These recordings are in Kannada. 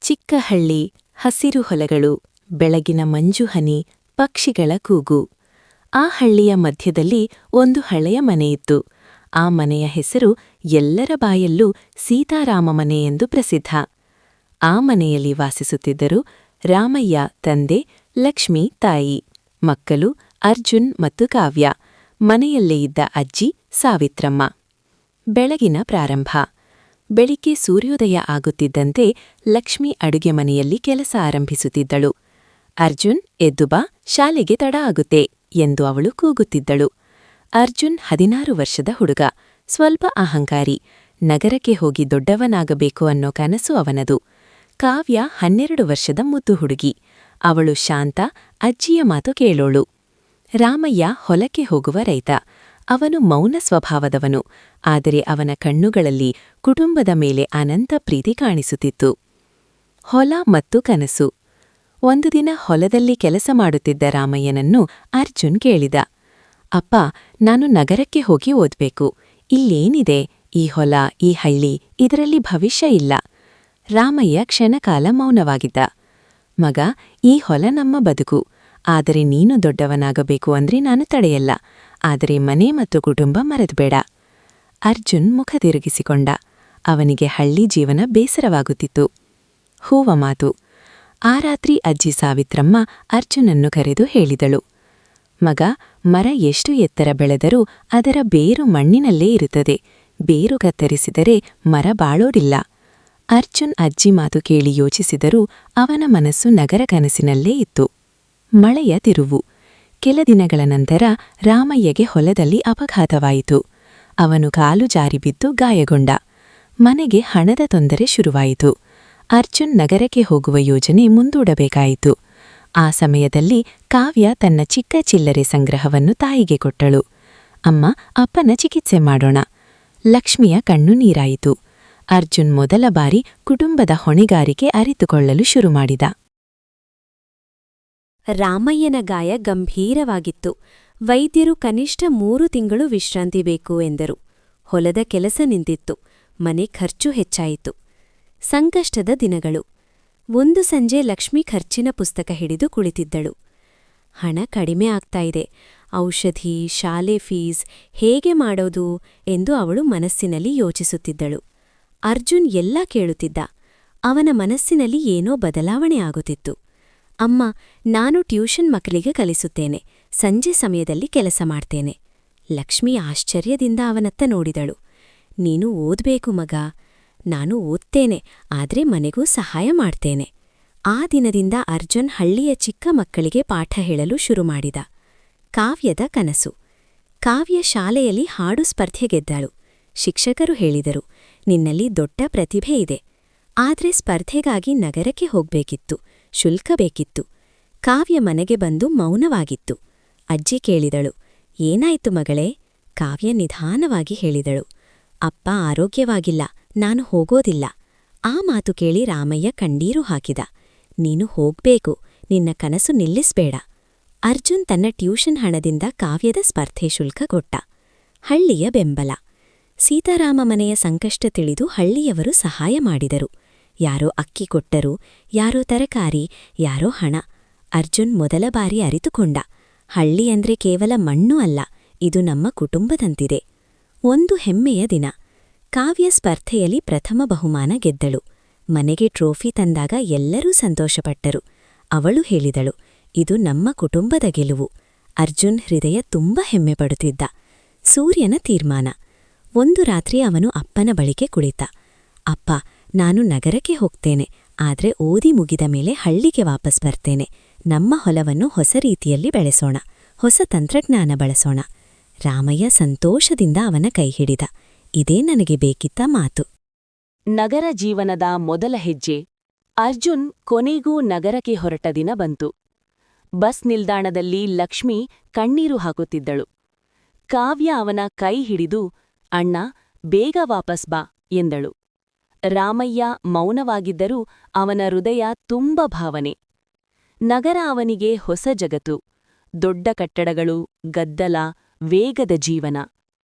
ಚಿಕ್ಕ ಹಳ್ಳಿ, ಹಸಿರು ಹೊಲಗಳು, ಬೆಳಗಿನ ಮಂಜುಹನಿ, ಪಕ್ಷಿಗಳ ಕೂಗು. ಆ ಹಳ್ಳಿಯ ಮಧ್ಯದಲ್ಲಿ ಒಂದು ಹಳೆಯ ಮನೆಯಿತ್ತು. ಆ ಮನೆಯ ಹೆಸರು ಎಲ್ಲರ ಬಾಯಲ್ಲೂ ಸೀತಾರಾಮ ಮನೆ ಎಂದು ಪ್ರಸಿದ್ಧ. ಆ ಮನೆಯಲ್ಲಿ ವಾಸಿಸುತ್ತಿದ್ದರು ರಾಮಯ್ಯ ತಂದೆ, ಲಕ್ಷ್ಮೀ ತಾಯಿ, ಮಕ್ಕಳು ಅರ್ಜುನ್ ಮತ್ತು ಕಾವ್ಯ, ಮನೆಯಲ್ಲೇ ಇದ್ದ ಅಜ್ಜಿ ಸಾವಿತ್ರಮ್ಮ. ಬೆಳಗಿನ ಪ್ರಾರಂಭ. ಬೆಳಿಗ್ಗೆ ಸೂರ್ಯೋದಯ ಆಗುತ್ತಿದ್ದಂತೆ ಲಕ್ಷ್ಮಿ ಅಡುಗೆ ಮನೆಯಲ್ಲಿ ಕೆಲಸ ಆರಂಭಿಸುತ್ತಿದ್ದಳು. ಅರ್ಜುನ್, ಎದ್ದು ಬಾ, ಶಾಲೆಗೆ ತಡ ಆಗುತ್ತೆ ಎಂದು ಅವಳು ಕೂಗುತ್ತಿದ್ದಳು. ಅರ್ಜುನ್ 16 ವರ್ಷದ ಹುಡುಗ, ಸ್ವಲ್ಪ ಅಹಂಕಾರಿ, ನಗರಕ್ಕೆ ಹೋಗಿ ದೊಡ್ಡವನಾಗಬೇಕು ಅನ್ನೋ ಕನಸು ಅವನದು. ಕಾವ್ಯ 12 ವರ್ಷದ ಮುದ್ದು ಹುಡುಗಿ, ಅವಳು ಶಾಂತ, ಅಜ್ಜಿಯ ಮಾತು ಕೇಳೋಳು. ರಾಮಯ್ಯ ಹೊಲಕ್ಕೆ ಹೋಗುವ ರೈತ. ಅವನು ಮೌನ ಸ್ವಭಾವದವನು, ಆದರೆ ಅವನ ಕಣ್ಣುಗಳಲ್ಲಿ ಕುಟುಂಬದ ಮೇಲೆ ಅನಂತ ಪ್ರೀತಿ ಕಾಣಿಸುತ್ತಿತ್ತು. ಹೊಲ ಮತ್ತು ಕನಸು. ಒಂದು ದಿನ ಹೊಲದಲ್ಲಿ ಕೆಲಸ ಮಾಡುತ್ತಿದ್ದ ರಾಮಯ್ಯನನ್ನು ಅರ್ಜುನ್ ಕೇಳಿದ, ಅಪ್ಪ, ನಾನು ನಗರಕ್ಕೆ ಹೋಗಿ ಓದ್ಬೇಕು. ಇಲ್ಲೇನಿದೆ? ಈ ಹೊಲ, ಈ ಹಳ್ಳಿ, ಇದರಲ್ಲಿ ಭವಿಷ್ಯ ಇಲ್ಲ. ರಾಮಯ್ಯ ಕ್ಷಣಕಾಲ ಮೌನವಾಗಿದ್ದ. ಮಗ, ಈ ಹೊಲ ನಮ್ಮ ಬದುಕು. ಆದರೆ ನೀನು ದೊಡ್ಡವನಾಗಬೇಕು ಅಂದ್ರೆ ನಾನು ತಡೆಯಲ್ಲ. ಆದರೆ ಮನೆ ಮತ್ತು ಕುಟುಂಬ ಮರೆತುಬೇಡ. ಅರ್ಜುನ್ ಮುಖ ತಿರುಗಿಸಿಕೊಂಡ. ಅವನಿಗೆ ಹಳ್ಳಿ ಜೀವನ ಬೇಸರವಾಗುತ್ತಿತ್ತು. ಹೂವ ಮಾತು. ಆ ರಾತ್ರಿ ಅಜ್ಜಿ ಸಾವಿತ್ರಮ್ಮ ಅರ್ಜುನನ್ನು ಕರೆದು ಹೇಳಿದಳು, ಮಗ, ಮರ ಎಷ್ಟು ಎತ್ತರ ಬೆಳೆದರೂ ಅದರ ಬೇರು ಮಣ್ಣಿನಲ್ಲೇ ಇರುತ್ತದೆ. ಬೇರು ಕತ್ತರಿಸಿದರೆ ಮರ ಬಾಳೋದಿಲ್ಲ. ಅರ್ಜುನ್ ಅಜ್ಜಿ ಮಾತು ಕೇಳಿ ಯೋಚಿಸಿದರೂ ಅವನ ಮನಸ್ಸು ನಗರ ಕನಸಿನಲ್ಲೇ ಇತ್ತು. ಮಳೆಯ ತಿರುವು. ಕೆಲ ದಿನಗಳ ನಂತರ ರಾಮಯ್ಯಗೆ ಹೊಲದಲ್ಲಿ ಅಪಘಾತವಾಯಿತು. ಅವನು ಕಾಲು ಜಾರಿ ಬಿದ್ದು ಗಾಯಗೊಂಡ. ಮನೆಗೆ ಹಣದ ತೊಂದರೆ ಶುರುವಾಯಿತು. ಅರ್ಜುನ್ ನಗರಕ್ಕೆ ಹೋಗುವ ಯೋಜನೆ ಮುಂದೂಡಬೇಕಾಯಿತು. ಆ ಸಮಯದಲ್ಲಿ ಕಾವ್ಯ ತನ್ನ ಚಿಕ್ಕ ಚಿಲ್ಲರೆ ಸಂಗ್ರಹವನ್ನು ತಾಯಿಗೆ ಕೊಟ್ಟಳು. ಅಮ್ಮ, ಅಪ್ಪನ ಚಿಕಿತ್ಸೆ ಮಾಡೋಣ. ಲಕ್ಷ್ಮಿಯ ಕಣ್ಣು ನೀರಾಯಿತು. ಅರ್ಜುನ್ ಮೊದಲ ಬಾರಿ ಕುಟುಂಬದ ಹೊಣೆಗಾರಿಕೆ ಅರಿತುಕೊಳ್ಳಲು ಶುರುಮಾಡಿದ. ರಾಮಯ್ಯನ ಗಾಯ ಗಂಭೀರವಾಗಿತ್ತು. ವೈದ್ಯರು ಕನಿಷ್ಠ 3 ತಿಂಗಳು ವಿಶ್ರಾಂತಿ ಬೇಕು ಎಂದರು. ಹೊಲದ ಕೆಲಸ ನಿಂತಿತ್ತು. ಮನೆ ಖರ್ಚು ಹೆಚ್ಚಾಯಿತು. ಸಂಕಷ್ಟದ ದಿನಗಳು. ಒಂದು ಸಂಜೆ ಲಕ್ಷ್ಮಿ ಖರ್ಚಿನ ಪುಸ್ತಕ ಹಿಡಿದು ಕುಳಿತಿದ್ದಳು. ಹಣ ಕಡಿಮೆ ಆಗ್ತಾ ಇದೆ. ಔಷಧಿ, ಶಾಲೆ ಫೀಸ್ ಹೇಗೆ ಮಾಡೋದು ಎಂದು ಅವಳು ಮನಸ್ಸಿನಲ್ಲಿ ಯೋಚಿಸುತ್ತಿದ್ದಳು. ಅರ್ಜುನ್ ಎಲ್ಲ ಕೇಳುತ್ತಿದ್ದ. ಅವನ ಮನಸ್ಸಿನಲ್ಲಿ ಏನೋ ಬದಲಾವಣೆ ಆಗುತ್ತಿತ್ತು. ಅಮ್ಮ, ನಾನು ಟ್ಯೂಷನ್ ಮಕ್ಕಳಿಗೆ ಕಲಿಸುತ್ತೇನೆ. ಸಂಜೆ ಸಮಯದಲ್ಲಿ ಕೆಲಸ ಮಾಡ್ತೇನೆ. ಲಕ್ಷ್ಮಿ ಆಶ್ಚರ್ಯದಿಂದ ಅವನತ್ತ ನೋಡಿದಳು. ನೀನು ಓದ್ಬೇಕು ಮಗ. ನಾನು ಓದ್ತೇನೆ, ಆದ್ರೆ ಮನೆಗೂ ಸಹಾಯ ಮಾಡ್ತೇನೆ. ಆ ದಿನದಿಂದ ಅರ್ಜುನ್ ಹಳ್ಳಿಯ ಚಿಕ್ಕ ಮಕ್ಕಳಿಗೆ ಪಾಠ ಹೇಳಲು ಶುರುಮಾಡಿದ. ಕಾವ್ಯದ ಕನಸು. ಕಾವ್ಯ ಶಾಲೆಯಲ್ಲಿ ಹಾಡು ಸ್ಪರ್ಧೆ ಗೆದ್ದಳು. ಶಿಕ್ಷಕರು ಹೇಳಿದರು, ನಿನ್ನಲ್ಲಿ ದೊಡ್ಡ ಪ್ರತಿಭೆ ಇದೆ. ಆದ್ರೆ ಸ್ಪರ್ಧೆಗಾಗಿ ನಗರಕ್ಕೆ ಹೋಗ್ಬೇಕಿತ್ತು, ಶುಲ್ಕ ಬೇಕಿತ್ತು. ಕಾವ್ಯ ಮನೆಗೆ ಬಂದು ಮೌನವಾಗಿತ್ತು. ಅಜ್ಜಿ ಕೇಳಿದಳು, ಏನಾಯ್ತು ಮಗಳೇ? ಕಾವ್ಯ ನಿಧಾನವಾಗಿ ಹೇಳಿದಳು, ಅಪ್ಪ ಆರೋಗ್ಯವಾಗಿಲ್ಲ, ನಾನು ಹೋಗೋದಿಲ್ಲ. ಆ ಮಾತು ಕೇಳಿ ರಾಮಯ್ಯ ಕಣ್ಣೀರು ಹಾಕಿದ. ನೀನು ಹೋಗ್ಬೇಕು, ನಿನ್ನ ಕನಸು ನಿಲ್ಲಿಸ್ಬೇಡ. ಅರ್ಜುನ್ ತನ್ನ ಟ್ಯೂಷನ್ ಹಣದಿಂದ ಕಾವ್ಯದ ಸ್ಪರ್ಧೆ ಶುಲ್ಕ ಕೊಟ್ಟ. ಹಳ್ಳಿಯ ಬೆಂಬಲ. ಸೀತಾರಾಮ ಮನೆಯ ಸಂಕಷ್ಟ ತಿಳಿದು ಹಳ್ಳಿಯವರು ಸಹಾಯ ಮಾಡಿದರು. ಯಾರೋ ಅಕ್ಕಿ ಕೊಟ್ಟರು, ಯಾರೋ ತರಕಾರಿ, ಯಾರೋ ಹಣ. ಅರ್ಜುನ್ ಮೊದಲ ಬಾರಿ ಅರಿತುಕೊಂಡ, ಹಳ್ಳಿ ಅಂದ್ರೆ ಕೇವಲ ಮಣ್ಣು ಅಲ್ಲ, ಇದು ನಮ್ಮ ಕುಟುಂಬದಂತಿದೆ. ಒಂದು ಹೆಮ್ಮೆಯ ದಿನ. ಕಾವ್ಯ ಸ್ಪರ್ಧೆಯಲ್ಲಿ ಪ್ರಥಮ ಬಹುಮಾನ ಗೆದ್ದಳು. ಮನೆಗೆ ಟ್ರೋಫಿ ತಂದಾಗ ಎಲ್ಲರೂ ಸಂತೋಷಪಟ್ಟರು. ಅವಳು ಹೇಳಿದಳು, ಇದು ನಮ್ಮ ಕುಟುಂಬದ ಗೆಲುವು. ಅರ್ಜುನ್ ಹೃದಯ ತುಂಬ ಹೆಮ್ಮೆಪಡುತ್ತಿದ್ದ. ಸೂರ್ಯನ ತೀರ್ಮಾನ. ಒಂದು ರಾತ್ರಿ ಅವನು ಅಪ್ಪನ ಬಳಿಗೆ ಕುಳಿತ. ಅಪ್ಪ, ನಾನು ನಗರಕ್ಕೆ ಹೋಗ್ತೇನೆ, ಆದ್ರೆ ಓದಿ ಮುಗಿದ ಮೇಲೆ ಹಳ್ಳಿಗೆ ವಾಪಸ್ ಬರ್ತೇನೆ. ನಮ್ಮ ಹೊಲವನ್ನು ಹೊಸ ರೀತಿಯಲ್ಲಿ ಬೆಳೆಸೋಣ, ಹೊಸ ತಂತ್ರಜ್ಞಾನ ಬಳಸೋಣ. ರಾಮಯ್ಯ ಸಂತೋಷದಿಂದ ಅವನ ಕೈ ಹಿಡಿದ. ಇದೇ ನನಗೆ ಬೇಕಿದ್ದ ಮಾತು. ನಗರ ಜೀವನದ ಮೊದಲ ಹೆಜ್ಜೆ. ಅರ್ಜುನ್ ಕೊನೆಗೂ ನಗರಕ್ಕೆ ಹೊರಟ ದಿನ ಬಂತು. ಬಸ್ ನಿಲ್ದಾಣದಲ್ಲಿ ಲಕ್ಷ್ಮಿ ಕಣ್ಣೀರು ಹಾಕುತ್ತಿದ್ದಳು. ಕಾವ್ಯ ಅವನ ಕೈ ಹಿಡಿದು, ಅಣ್ಣ, ಬೇಗ ವಾಪಸ್ ಬಾ ಎಂದಳು. ರಾಮಯ್ಯ ಮೌನವಾಗಿದ್ದರೂ ಅವನ ಹೃದಯ ತುಂಬ ಭಾವನೆ. ನಗರ ಅವನಿಗೆ ಹೊಸ ಜಗತ್ತು. ದೊಡ್ಡ ಕಟ್ಟಡಗಳು, ಗದ್ದಲ, ವೇಗದ ಜೀವನ.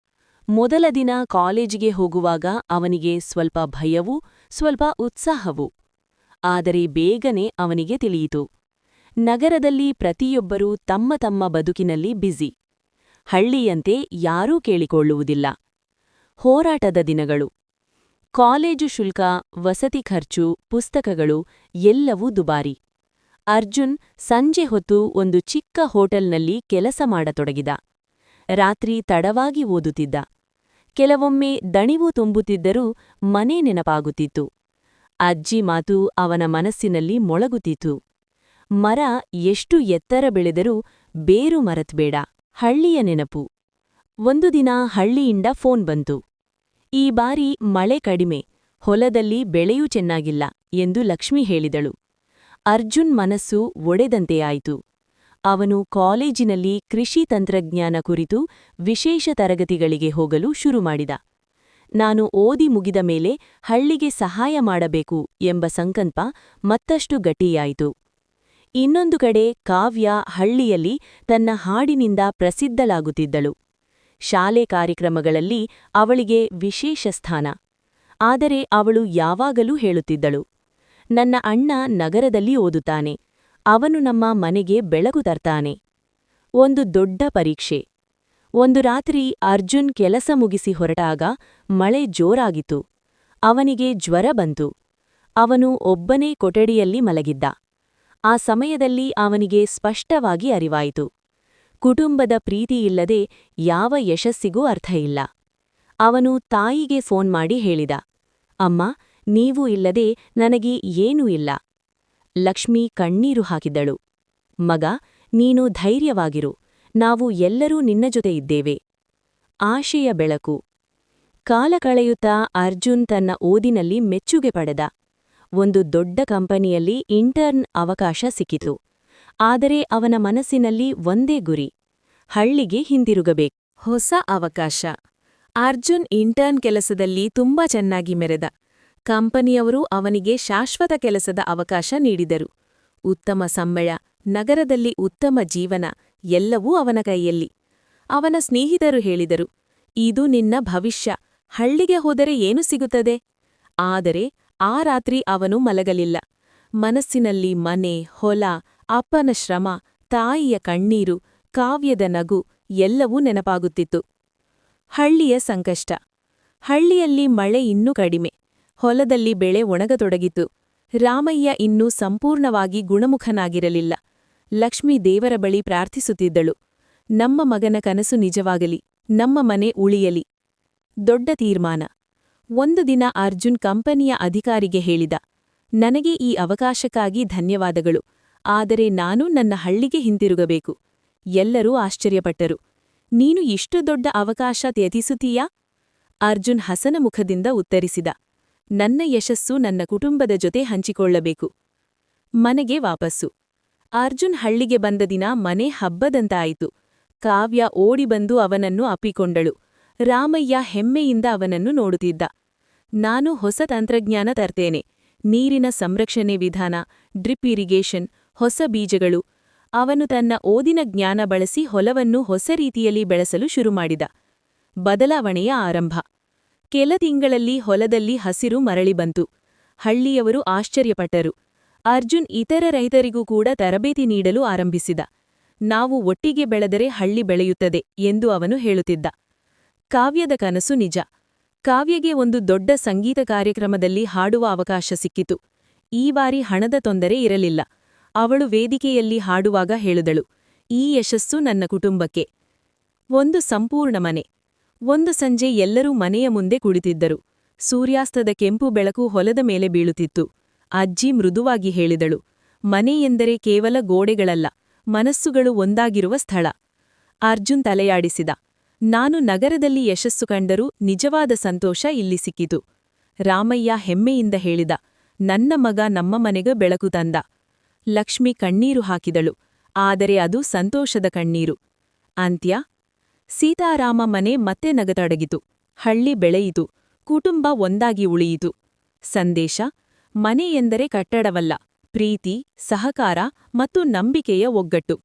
ಮೊದಲ ದಿನ ಕಾಲೇಜಿಗೆ ಹೋಗುವಾಗ ಅವನಿಗೆ ಸ್ವಲ್ಪ ಭಯವೂ ಸ್ವಲ್ಪ ಉತ್ಸಾಹವೂ. ಆದರೆ ಬೇಗನೆ ಅವನಿಗೆ ತಿಳಿಯಿತು. ನಗರದಲ್ಲಿ ಪ್ರತಿಯೊಬ್ಬರೂ ತಮ್ಮ ತಮ್ಮ ಬದುಕಿನಲ್ಲಿ ಬ್ಯುಸಿ. ಹಳ್ಳಿಯಂತೆ ಯಾರೂ ಕೇಳಿಕೊಳ್ಳುವುದಿಲ್ಲ. ಹೋರಾಟದ ದಿನಗಳು. ಕಾಲೇಜು ಶುಲ್ಕ, ವಸತಿ ಖರ್ಚು, ಪುಸ್ತಕಗಳು ಎಲ್ಲವೂ ದುಬಾರಿ. ಅರ್ಜುನ್ ಸಂಜೆ ಹೊತ್ತು ಒಂದು ಚಿಕ್ಕ ಹೋಟೆಲ್ನಲ್ಲಿ ಕೆಲಸ ಮಾಡತೊಡಗಿದ. ರಾತ್ರಿ ತಡವಾಗಿ ಓದುತ್ತಿದ್ದ. ಕೆಲವೊಮ್ಮೆ ದಣಿವು ತುಂಬುತ್ತಿದ್ದರೂ ಮನೆ ನೆನಪಾಗುತ್ತಿತ್ತು. ಅಜ್ಜಿ ಮಾತು ಅವನ ಮನಸ್ಸಿನಲ್ಲಿ ಮೊಳಗುತ್ತಿತ್ತು. ಮರ ಎಷ್ಟು ಎತ್ತರ ಬೆಳೆದರೂ ಬೇರು ಮರತ್ಬೇಡ. ಹಳ್ಳಿಯ ನೆನಪು. ಒಂದು ದಿನ ಹಳ್ಳಿಯಿಂದ ಫೋನ್ ಬಂತು. ಈ ಬಾರಿ ಮಳೆ ಕಡಿಮೆ, ಹೊಲದಲ್ಲಿ ಬೆಳೆಯೂ ಚೆನ್ನಾಗಿಲ್ಲ ಎಂದು ಲಕ್ಷ್ಮಿ ಹೇಳಿದಳು. ಅರ್ಜುನ್ ಮನಸ್ಸು ಒಡೆದಂತೆ ಆಯಿತು. ಅವನು ಕಾಲೇಜಿನಲ್ಲಿ ಕೃಷಿ ತಂತ್ರಜ್ಞಾನ ಕುರಿತು ವಿಶೇಷ ತರಗತಿಗಳಿಗೆ ಹೋಗಲು ಶುರುಮಾಡಿದ. ನಾನು ಓದಿ ಮುಗಿದ ಮೇಲೆ ಹಳ್ಳಿಗೆ ಸಹಾಯ ಮಾಡಬೇಕು ಎಂಬ ಸಂಕಲ್ಪ ಮತ್ತಷ್ಟು ಗಟ್ಟಿಯಾಯಿತು. ಇನ್ನೊಂದು ಕಡೆ ಕಾವ್ಯ ಹಳ್ಳಿಯಲ್ಲಿ ತನ್ನ ಹಾಡಿನಿಂದ ಪ್ರಸಿದ್ಧಳಾಗುತ್ತಿದ್ದಳು. ಶಾಲೆ ಕಾರ್ಯಕ್ರಮಗಳಲ್ಲಿ ಅವಳಿಗೆ ವಿಶೇಷ ಸ್ಥಾನ. ಆದರೆ ಅವಳು ಯಾವಾಗಲೂ ಹೇಳುತ್ತಿದ್ದಳು, ನನ್ನ ಅಣ್ಣ ನಗರದಲ್ಲಿ ಓದುತ್ತಾನೆ, ಅವನು ನಮ್ಮ ಮನೆಗೆ ಬೆಳಕು ತರ್ತಾನೆ. ಒಂದು ದೊಡ್ಡ ಪರೀಕ್ಷೆ. ಒಂದು ರಾತ್ರಿ ಅರ್ಜುನ್ ಕೆಲಸ ಮುಗಿಸಿ ಹೊರಟಾಗ ಮಳೆ ಜೋರಾಗಿತ್ತು. ಅವನಿಗೆ ಜ್ವರ ಬಂತು. ಅವನು ಒಬ್ಬನೇ ಕೊಠಡಿಯಲ್ಲಿ ಮಲಗಿದ್ದ. ಆ ಸಮಯದಲ್ಲಿ ಅವನಿಗೆ ಸ್ಪಷ್ಟವಾಗಿ ಅರಿವಾಯಿತು, ಕುಟುಂಬದ ಪ್ರೀತಿಯಿಲ್ಲದೆ ಯಾವ ಯಶಸ್ಸಿಗೂ ಅರ್ಥ ಇಲ್ಲ. ಅವನು ತಾಯಿಗೆ ಫೋನ್ ಮಾಡಿ ಹೇಳಿದ, ಅಮ್ಮ, ನೀವು ಇಲ್ಲದೆ ನನಗೆ ಏನೂ ಇಲ್ಲ. ಲಕ್ಷ್ಮಿ ಕಣ್ಣೀರು ಹಾಕಿದ್ದಳು. ಮಗ, ನೀನು ಧೈರ್ಯವಾಗಿರು, ನಾವು ಎಲ್ಲರೂ ನಿನ್ನ ಜೊತೆ ಇದ್ದೇವೆ. ಆಶೆಯ ಬೆಳಕು. ಕಾಲ ಕಳೆಯುತ್ತಾ ಅರ್ಜುನ್ ತನ್ನ ಓದಿನಲ್ಲಿ ಮೆಚ್ಚುಗೆ ಪಡೆದ. ಒಂದು ದೊಡ್ಡ ಕಂಪನಿಯಲ್ಲಿ ಇಂಟರ್ನ್ ಅವಕಾಶ ಸಿಕ್ಕಿತು. ಆದರೆ ಅವನ ಮನಸ್ಸಿನಲ್ಲಿ ಒಂದೇ ಗುರಿ, ಹಳ್ಳಿಗೆ ಹಿಂದಿರುಗಬೇಕು. ಹೊಸ ಅವಕಾಶ. ಅರ್ಜುನ್ ಇಂಟರ್ನ್ ಕೆಲಸದಲ್ಲಿ ತುಂಬಾ ಚೆನ್ನಾಗಿ ಮೆರೆದ. ಕಂಪನಿಯವರು ಅವನಿಗೆ ಶಾಶ್ವತ ಕೆಲಸದ ಅವಕಾಶ ನೀಡಿದರು. ಉತ್ತಮ ಸಂಬಳ, ನಗರದಲ್ಲಿ ಉತ್ತಮ ಜೀವನ ಎಲ್ಲವೂ ಅವನ ಕೈಯಲ್ಲಿ. ಅವನ ಸ್ನೇಹಿತರು ಹೇಳಿದರು, ಇದು ನಿನ್ನ ಭವಿಷ್ಯ, ಹಳ್ಳಿಗೆ ಹೋದರೆ ಏನು ಸಿಗುತ್ತದೆ? ಆದರೆ ಆ ರಾತ್ರಿ ಅವನು ಮಲಗಲಿಲ್ಲ. ಮನಸ್ಸಿನಲ್ಲಿ ಮನೆ, ಹೊಲ, ಅಪ್ಪನ ಶ್ರಮ, ತಾಯಿಯ ಕಣ್ಣೀರು, ಕಾವ್ಯದ ನಗು ಎಲ್ಲವೂ ನೆನಪಾಗುತ್ತಿತ್ತು. ಹಳ್ಳಿಯ ಸಂಕಷ್ಟ. ಹಳ್ಳಿಯಲ್ಲಿ ಮಳೆ ಇನ್ನೂ ಕಡಿಮೆ. ಹೊಲದಲ್ಲಿ ಬೆಳೆ ಒಣಗತೊಡಗಿತು. ರಾಮಯ್ಯ ಇನ್ನೂ ಸಂಪೂರ್ಣವಾಗಿ ಗುಣಮುಖನಾಗಿರಲಿಲ್ಲ. ಲಕ್ಷ್ಮಿ ದೇವರ ಬಳಿ ಪ್ರಾರ್ಥಿಸುತ್ತಿದ್ದಳು, ನಮ್ಮ ಮಗನ ಕನಸು ನಿಜವಾಗಲಿ, ನಮ್ಮ ಮನೆ ಉಳಿಯಲಿ. ದೊಡ್ಡ ತೀರ್ಮಾನ. ಒಂದು ದಿನ ಅರ್ಜುನ್ ಕಂಪನಿಯ ಅಧಿಕಾರಿಗೆ ಹೇಳಿದ, ನನಗೆ ಈ ಅವಕಾಶಕ್ಕಾಗಿ ಧನ್ಯವಾದಗಳು, ಆದರೆ ನಾನು ನನ್ನ ಹಳ್ಳಿಗೆ ಹಿಂತಿರುಗಬೇಕು. ಎಲ್ಲರೂ ಆಶ್ಚರ್ಯಪಟ್ಟರು. ನೀನು ಇಷ್ಟು ದೊಡ್ಡ ಅವಕಾಶ ತ್ಯಜಿಸುತ್ತೀಯಾ? ಅರ್ಜುನ್ ಹಸನ ಮುಖದಿಂದ ಉತ್ತರಿಸಿದ, ನನ್ನ ಯಶಸ್ಸು ನನ್ನ ಕುಟುಂಬದ ಜೊತೆ ಹಂಚಿಕೊಳ್ಳಬೇಕು. ಮನೆಗೆ ವಾಪಸ್ಸು. ಅರ್ಜುನ್ ಹಳ್ಳಿಗೆ ಬಂದ ದಿನ ಮನೆ ಹಬ್ಬದಂತಾಯಿತು. ಕಾವ್ಯ ಓಡಿಬಂದು ಅವನನ್ನು ಅಪ್ಪಿಕೊಂಡಳು. ರಾಮಯ್ಯ ಹೆಮ್ಮೆಯಿಂದ ಅವನನ್ನು ನೋಡುತ್ತಿದ್ದ. ನಾನು ಹೊಸ ತಂತ್ರಜ್ಞಾನ ತರ್ತೇನೆ, ನೀರಿನ ಸಂರಕ್ಷಣೆ ವಿಧಾನ, ಡ್ರಿಪ್ ಇರಿಗೇಷನ್, ಹೊಸ ಬೀಜಗಳು. ಅವನು ತನ್ನ ಓದಿನ ಜ್ಞಾನ ಬಳಸಿ ಹೊಲವನ್ನು ಹೊಸ ರೀತಿಯಲ್ಲಿ ಬೆಳೆಸಲು ಶುರುಮಾಡಿದ. ಬದಲಾವಣೆಯ ಆರಂಭ. ಕೆಲ ತಿಂಗಳಲ್ಲಿ ಹೊಲದಲ್ಲಿ ಹಸಿರು ಮರಳಿ ಬಂತು. ಹಳ್ಳಿಯವರು ಆಶ್ಚರ್ಯಪಟ್ಟರು. ಅರ್ಜುನ್ ಇತರ ರೈತರಿಗೂ ಕೂಡ ತರಬೇತಿ ನೀಡಲು ಆರಂಭಿಸಿದ. ನಾವು ಒಟ್ಟಿಗೆ ಬೆಳೆದರೆ ಹಳ್ಳಿ ಬೆಳೆಯುತ್ತದೆ ಎಂದು ಅವನು ಹೇಳುತ್ತಿದ್ದ. ಕಾವ್ಯದ ಕನಸು ನಿಜ. ಕಾವ್ಯಗೆ ಒಂದು ದೊಡ್ಡ ಸಂಗೀತ ಕಾರ್ಯಕ್ರಮದಲ್ಲಿ ಹಾಡುವ ಅವಕಾಶ ಸಿಕ್ಕಿತು. ಈ ಬಾರಿ ಹಣದ ತೊಂದರೆ ಇರಲಿಲ್ಲ. ಅವಳು ವೇದಿಕೆಯಲ್ಲಿ ಹಾಡುವಾಗ ಹೇಳಿದಳು, ಈ ಯಶಸ್ಸು ನನ್ನ ಕುಟುಂಬಕ್ಕೆ. ಒಂದು ಸಂಪೂರ್ಣ ಮನೆ. ಒಂದು ಸಂಜೆ ಎಲ್ಲರೂ ಮನೆಯ ಮುಂದೆ ಕುಳಿತಿದ್ದರು. ಸೂರ್ಯಾಸ್ತದ ಕೆಂಪು ಬೆಳಕು ಹೊಲದ ಮೇಲೆ ಬೀಳುತ್ತಿತ್ತು. ಅಜ್ಜಿ ಮೃದುವಾಗಿ ಹೇಳಿದಳು, ಮನೆ ಎಂದರೆ ಕೇವಲ ಗೋಡೆಗಳಲ್ಲ, ಮನಸ್ಸುಗಳು ಒಂದಾಗಿರುವ ಸ್ಥಳ. ಅರ್ಜುನ್ ತಲೆಯಾಡಿಸಿದ, ನಾನು ನಗರದಲ್ಲಿ ಯಶಸ್ಸು ಕಂಡರೂ ನಿಜವಾದ ಸಂತೋಷ ಇಲ್ಲಿ ಸಿಕ್ಕಿತು. ರಾಮಯ್ಯ ಹೆಮ್ಮೆಯಿಂದ ಹೇಳಿದ, ನನ್ನ ಮಗ ನಮ್ಮ ಮನೆಗೆ ಬೆಳಕು ತಂದ. ಲಕ್ಷ್ಮಿ ಕಣ್ಣೀರು ಹಾಕಿದಳು, ಆದರೆ ಅದು ಸಂತೋಷದ ಕಣ್ಣೀರು. ಅಂತ್ಯ. ಸೀತಾರಾಮ ಮನೆ ಮತ್ತೆ ನಗತೊಡಗಿತು. ಹಳ್ಳಿ ಬೆಳೆಯಿತು. ಕುಟುಂಬ ಒಂದಾಗಿ ಉಳಿಯಿತು. ಸಂದೇಶ: ಮನೆ ಎಂದರೆ ಕಟ್ಟಡವಲ್ಲ, ಪ್ರೀತಿ, ಸಹಕಾರ ಮತ್ತು ನಂಬಿಕೆಯ ಒಗ್ಗಟ್ಟು.